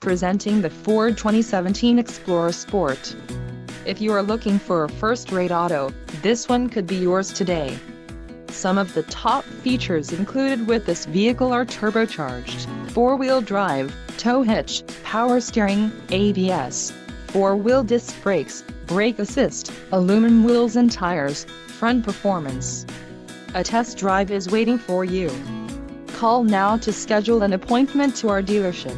Presenting the Ford 2017 Explorer Sport. If you are looking for a first-rate auto, this one could be yours today. Some of the top features included with this vehicle are turbocharged, 4-wheel drive, tow hitch, power steering, ABS, 4-wheel disc brakes, brake assist, aluminum wheels and tires, front performance. A test drive is waiting for you. Call now to schedule an appointment to our dealership.